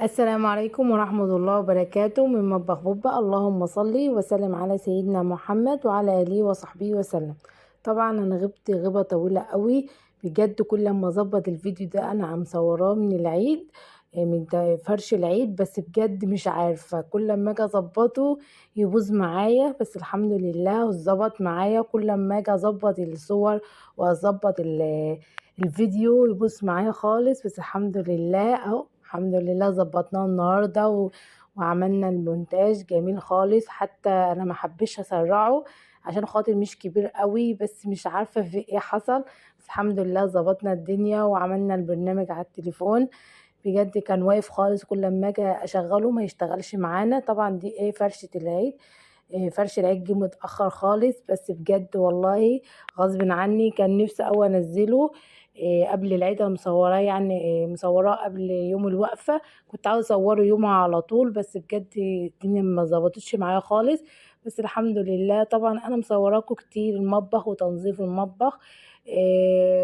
السلام عليكم ورحمة الله وبركاته من مطبخ بوبا. اللهم صل وسلم على سيدنا محمد وعلى آله وصحبه وسلم. طبعا أنا غبت غيبة طويلة قوي بجد. كل ما أظبط الفيديو ده أنا مصوراه من العيد، من فرش العيد، بس بجد مش عارفة كل ما أجي أظبطه يبوظ معايا. بس الحمد لله ظبط معايا. كل ما أجي أظبط الصور وأظبط الفيديو يبوظ معايا خالص. بس الحمد لله اهو، الحمد لله ظبطناه النهارده وعملنا المونتاج جميل خالص. حتى انا ما حبيش اسرعه عشان خاطر مش كبير قوي، بس مش عارفه في ايه حصل. بس الحمد لله ظبطنا الدنيا وعملنا البرنامج على التليفون. بجد كان واقف خالص، كل ما اجي اشغله ما يشتغلش معانا. طبعا دي ايه، فرشة العيد. فرش العيد جه متأخر خالص، بس بجد والله غصب عني كان نفسي اوي انزله قبل العيد. انا مصوراه يعني مصوراه قبل يوم الوقفة. كنت عاوزة اصوره يومها على طول، بس بجد الدنيا ما ظبطتش معايا خالص. بس الحمد لله. طبعا انا مصوراكم كتير المطبخ وتنظيف المطبخ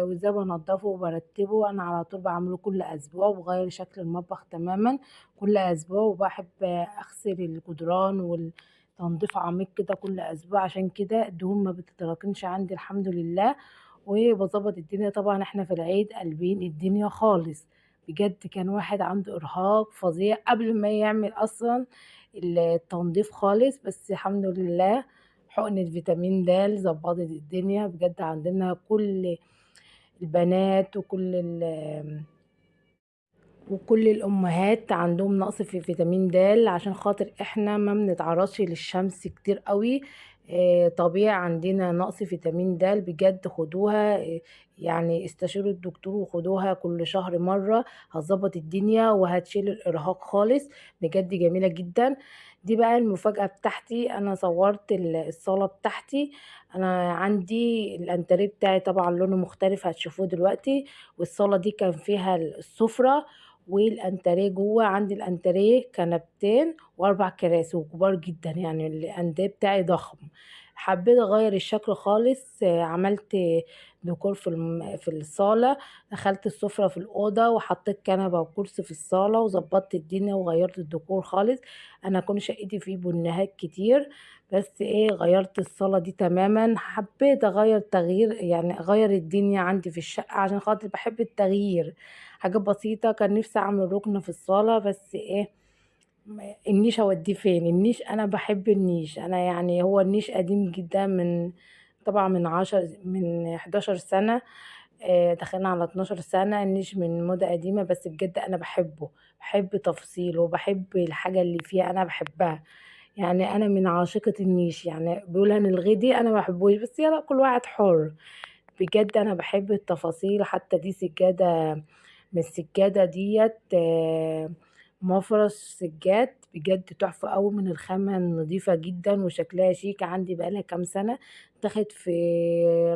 وازاي بنضفه وبرتبه. انا على طول بعمله كل اسبوع وبغير شكل المطبخ تماما كل اسبوع. وبحب اغسل الجدران والتنظيف عميق كده كل اسبوع، عشان كده الدهون ما بتتراكمش عندي الحمد لله. وبظبط الدنيا. طبعا احنا في العيد قلبين الدنيا خالص. بجد كان واحد عنده ارهاق فظيع قبل ما يعمل اصلا التنظيف خالص. بس الحمد لله حقنة فيتامين د ظبطت الدنيا. بجد عندنا كل البنات وكل الامهات عندهم نقص في فيتامين د، عشان خاطر احنا ما بنتعرضش للشمس كتير قوي. طبيعي عندنا نقص فيتامين د. بجد خدوها، يعني استشيروا الدكتور وخدوها كل شهر مرة. هتظبط الدنيا وهتشيل الارهاق خالص. بجد جميلة جدا. دي بقى المفاجأة بتاعتي. انا صورت الصالة بتاعتي. انا عندي الانتريه بتاعي طبعا لونه مختلف هتشوفوه دلوقتي. والصالة دي كان فيها السفرة والانتريه. جوه عندي الانتريه كنبتين واربع كراسي وكبار جدا، يعني الانتريه بتاعي ضخم. حبيت اغير الشكل خالص. عملت ديكور في الصاله. دخلت السفره في الاوضه وحطيت كنبه وكرسي في الصاله وظبطت الدنيا وغيرت الديكور خالص. انا كنت شقتي فيه بنهات كتير، بس ايه غيرت الصاله دي تماما. حبيت اغير تغيير، يعني اغير الدنيا عندي في الشقه عشان خاطر بحب التغيير. حاجات بسيطة. كان نفسي اعمل ركن في الصالة، بس ايه، النيش اوديه فين؟ النيش انا بحب النيش. انا يعني هو النيش قديم جدا، من طبعا من 11 سنة. دخلنا على 12 سنة. النيش من موضة قديمة، بس بجد انا بحبه. بحب تفاصيله وبحب الحاجة اللي فيها انا بحبها. يعني انا من عاشقة النيش. يعني بيقول هنلغيه دي انا ما بحبوش، بس يلا كل واحد حر. بجد انا بحب التفاصيل. حتى دي سجادة من السجادة ديت، مفرش سجاد بجد تحفة قوي من الخامة نظيفة جدا وشكلها شيك. عندي بقالها كام سنة، دخلت في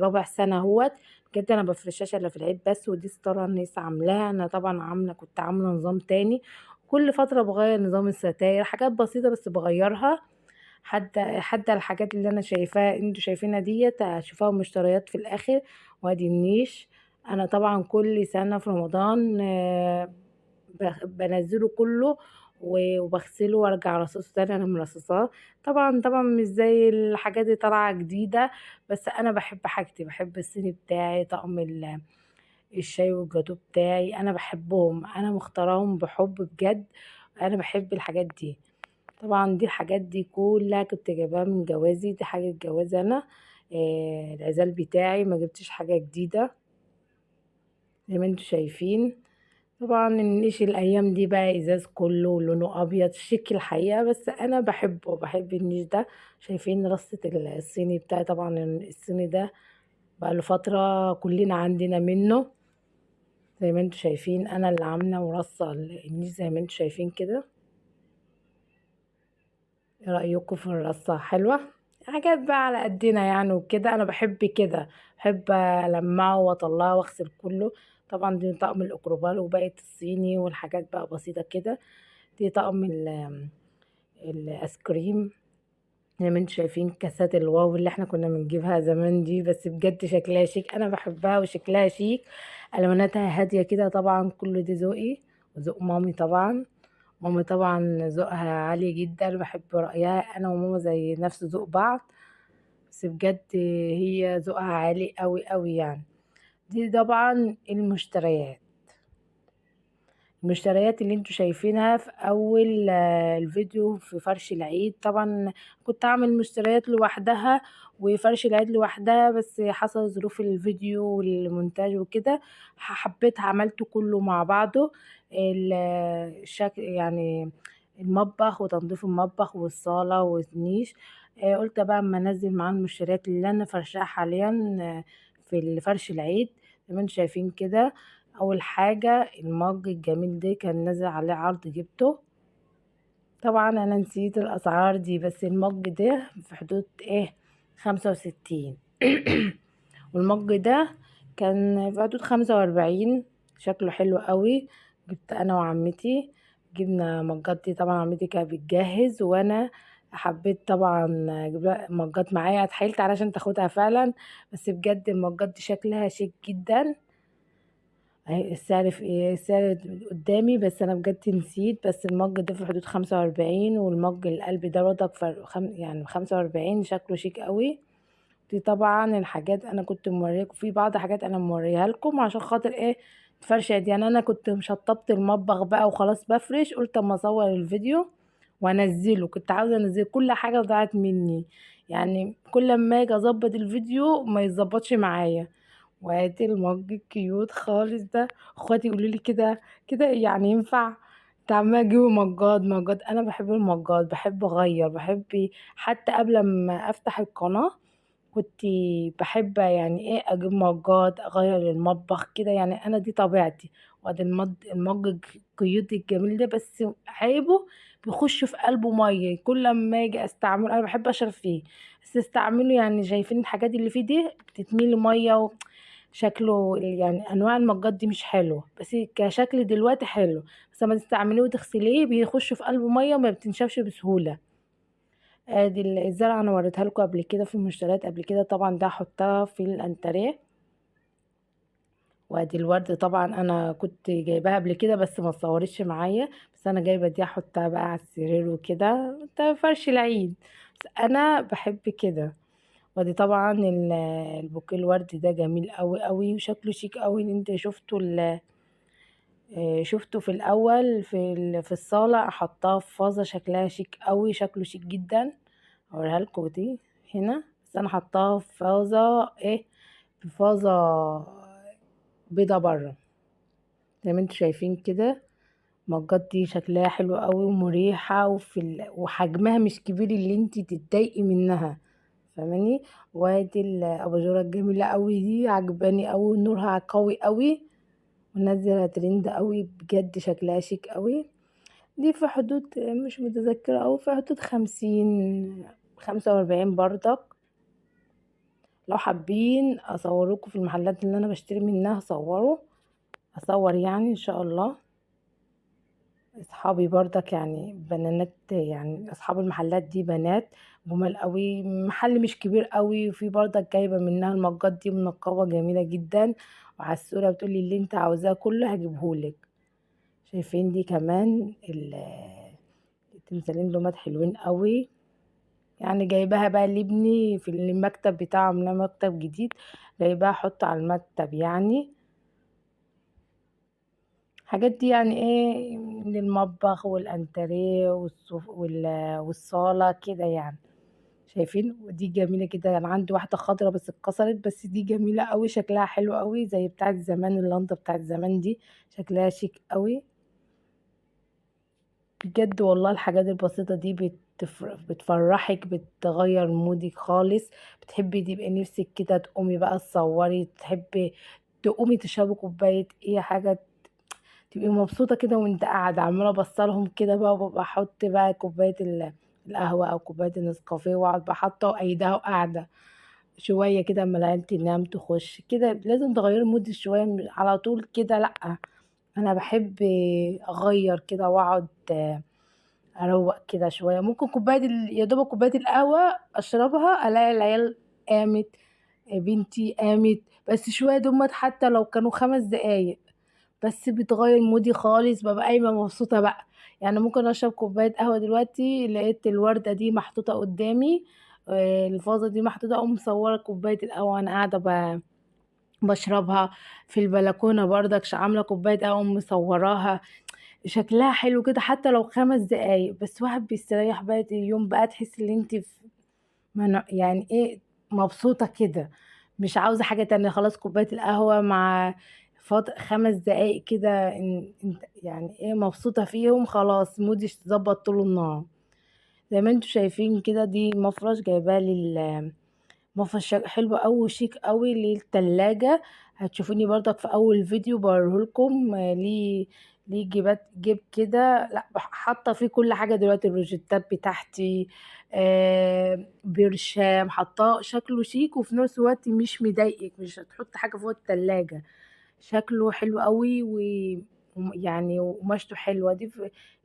رابع سنة اهوت. بجد انا بفرشهاش الا في العيد بس. ودي ستارة أنا لسه عاملاها. انا طبعا كنت عاملة نظام تاني. كل فترة بغير نظام الستاير، حاجات بسيطة بس بغيرها. حتى الحاجات اللي انا شايفاها انتوا شايفينها ديت هشوفها مشتريات في الاخر. وادي النيش. انا طبعا كل سنة في رمضان بنزله كله وبغسله وارجع رصصه تاني. انا مرصصاه. طبعا مش زي الحاجات اللي طالعه جديده، بس انا بحب حاجتي. بحب الصيني بتاعي، طقم الشاي والجاتو بتاعي. انا بحبهم، انا مختارهم بحب بجد. انا بحب الحاجات دي. طبعا دي الحاجات دي كلها كنت جايباها من جوازي. دي حاجة جواز انا. العزال بتاعي ما جبتش حاجة جديدة زي ما انتوا شايفين. طبعا النيش الايام دي بقى ازاز كله لونه ابيض شيك الحقيقة، بس انا بحبه. بحب النيش ده. شايفين رصة الصيني بتاعي؟ طبعا الصيني ده بقى له فترة كلنا عندنا منه. زي ما انتوا شايفين انا اللي عاملة ورصة النيش زي ما انتوا شايفين كده. ايه رأيكم في الرصة؟ حلوة. حاجات بقى على قدنا يعني وكده. انا بحب كده. بحب المعه واطلعه واغسل كله. طبعا دي طقم الاكروبال وبقية الصيني والحاجات بقى بسيطة كده. دي طقم الايس كريم. زي ما انتوا شايفين كاسات الواو اللي احنا كنا بنجيبها زمان دي، بس بجد شكلها شيك. انا بحبها وشكلها شيك. الواناتها هادية كده. طبعا كل دي ذوقي وذوق مامي طبعا. ماما طبعا ذوقها عالي جدا، بحب رأيها، انا وماما زي نفس ذوق بعض، بس بجد هي ذوقها عالي قوي قوي يعني. دي طبعا المشتريات اللي انتوا شايفينها في اول الفيديو في فرش العيد. طبعا كنت اعمل مشتريات لوحدها وفرش العيد لوحدها، بس حصل ظروف الفيديو والمونتاج وكده حبيت عملته كله مع بعضه. الشكل يعني المطبخ وتنظيف المطبخ والصالة والنيش. قلت بقى اما انزل معاه المشتريات اللي انا فرشاها حاليا في الفرش العيد زي ما انتوا شايفين كده. اول حاجة المج الجميل ده كان نازل عليه عرض جبته. طبعا انا نسيت الاسعار دي، بس المج ده في حدود ايه 65. والمج ده كان في حدود 45. شكله حلو قوي. جبت انا وعمتي، جبنا مجات دي. طبعا عمتي كانت بتجهز وانا حبيت طبعا اجيب لها مجات معايا، اتحايلت علشان تاخدها فعلا. بس بجد المجات دي شكلها شيك جدا. اهي السعر في ايه، السعر قدامي بس انا بجد نسيت. بس المج ده في حدود 45، والمج القلب ده برضك يعني 45. شكله شيك قوي. دي طبعا الحاجات انا كنت موريكم في بعض حاجات انا موريها لكم عشان خاطر ايه الفرشة دي. يعني انا كنت مشطبت المطبخ بقى وخلاص بفرش، قلت اما اصور الفيديو وانزله. كنت عاوزه انزل كل حاجه ضاعت مني، يعني كل ما اجي اظبط الفيديو ما يتظبطش معايا. وادي المج الكيوت خالص ده. اخواتي يقولوا لي كده كده يعني ينفع؟ انت عماله تجيبوا مجات. انا بحب المجات، بحب اغير، بحب حتى قبل ما افتح القناه كنت بحب يعني ايه اجيب مجات اغير المطبخ كده. يعني انا دي طبيعتي. وادي المج الكيوت الجميل ده، بس عيبه بيخش في قلبه ميه. كل ما اجي استعمله انا بحب اشرب فيه، بس استعمله يعني شايفين الحاجات اللي فيه دي بتتميلي ميه. شكله يعني انواع المجات دي مش حلوه، بس كشكل دلوقتي حلو. بس لما تستعمليه وتغسليه بيخش في قلبه ميه وما بتنشفش بسهوله. ادي الزرعه انا وريتها لكم قبل كده في المشتريات قبل كده. طبعا ده هحطها في الانتريه. وادي الورد طبعا انا كنت جايباها قبل كده بس ما اتصورتش معايا، بس انا جايبه دي احطها بقى على السرير وكده. ده فرش العيد، بس انا بحب كده. ودي طبعا البوكيه الورد ده جميل قوي قوي وشكله شيك قوي. اللي انت شفته في الاول في الصاله احطها في فازه شكلها شيك قوي، شكله شيك جدا. اوريها لكم دي هنا، بس انا حطاها في فازه ايه، في فازه بيضه بره زي ما انتوا شايفين كده. المجات دي شكلها حلو قوي ومريحه وحجمها مش كبير اللي انت تتضايقي منها، فاهماني. وادي الاباجوره الجميله قوي دي عجباني قوي، نورها قوي قوي ونازله ترند قوي بجد، شكلها شيك قوي. دي في حدود مش متذكره، او في حدود 50 45 برضك. لو حابين اصوركم في المحلات اللي انا بشتري منها اصور يعني ان شاء الله. اصحابي برضك يعني بنات، يعني اصحاب المحلات دي بنات جمال قوي. محل مش كبير قوي، وفي برضك جايبه منها المجات دي منقبه جميله جدا. وعسوله بتقولي اللي انت عاوزاه كله هجيبهولك. شايفين دي كمان التمثالين دول حلوين قوي. يعني جايباها بقى لابني في المكتب بتاعه، عاملاه مكتب جديد، جايباها احطه على المكتب يعني. حاجات دي يعني ايه للمطبخ والانتريه والصالة كده يعني. شايفين ودي جميلة كده. انا عندي واحدة خضرة بس اتكسرت، بس دي جميلة قوي شكلها حلو قوي زي بتاعت زمان، اللندة بتاعت زمان دي شكلها شيك قوي بجد. والله الحاجات البسيطة دي بتفرحك، بتغير مودك خالص. بتحبي تبقي نفسك كده تقومي بقى تصوري، تحبي تقومي تشربي كوباية ايه حاجة، تبقي مبسوطة كده وانت قاعدة عمالة بصلهم كده بقى. وببقى احط بقى كوباية القهوة او كوباية النسكافيه واقعد بحطها وايدها وقاعدة شوية كده اما العيال تنام تخش كده. لازم تغيري مود شوية على طول كده لأ. انا بحب اغير كده واقعد اروق كده شوية. ممكن يا دوب كوباية القهوة اشربها الاقي العيال قامت، بنتي قامت، بس شوية دمت حتى لو كانوا 5 دقايق بس بتغيّر مودي خالص، بابقى قايمة مبسوطة بقى، يعني ممكن أشرب كوباية قهوة دلوقتي لقيت الوردة دي محطوطة قدّامي، الفازة دي محطوطة أقوم مصوّرة كوباية القهوة وأنا قاعدة باشربها، في البلكونة برضك عاملة كوباية قهوة مصوّراها، شكلها حلو كده حتى لو 5 دقايق، بس الواحد بيستريّح بقية اليوم بقى تحسّي إن أنتِ يعني إيه، مبسوطة كده، مش عاوزة حاجة تانية خلاص كوباية القهوة مع 5 دقايق كده أنت يعني إيه مبسوطة فيهم خلاص مودي اتضبط طول النهار، زي ما أنتم شايفين كده دي مفرش جايباه مفرش حلو أوي وشيك أوي للتلاجة، هتشوفوني برضك في أول فيديو باوريه لكم ليه جيب كده لأ حاطة فيه كل حاجة دلوقتي الروجيتات بتاعتي برشام حاطاه شكله شيك وفي نفس الوقت مش مضايقِك، مش هتحطي حاجة فوق التلاجة، شكله حلو أوي يعني وقماشته حلوة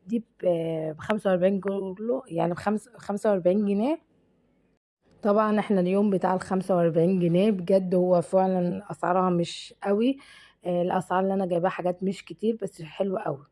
دي ب45 يعني ب45 جنيه. طبعًا إحنا اليوم بتاع ال45 جنيه بجد هو فعلًا أسعارها مش أوي، الأسعار اللي أنا جايباها حاجات مش كتير بس حلوة أوي.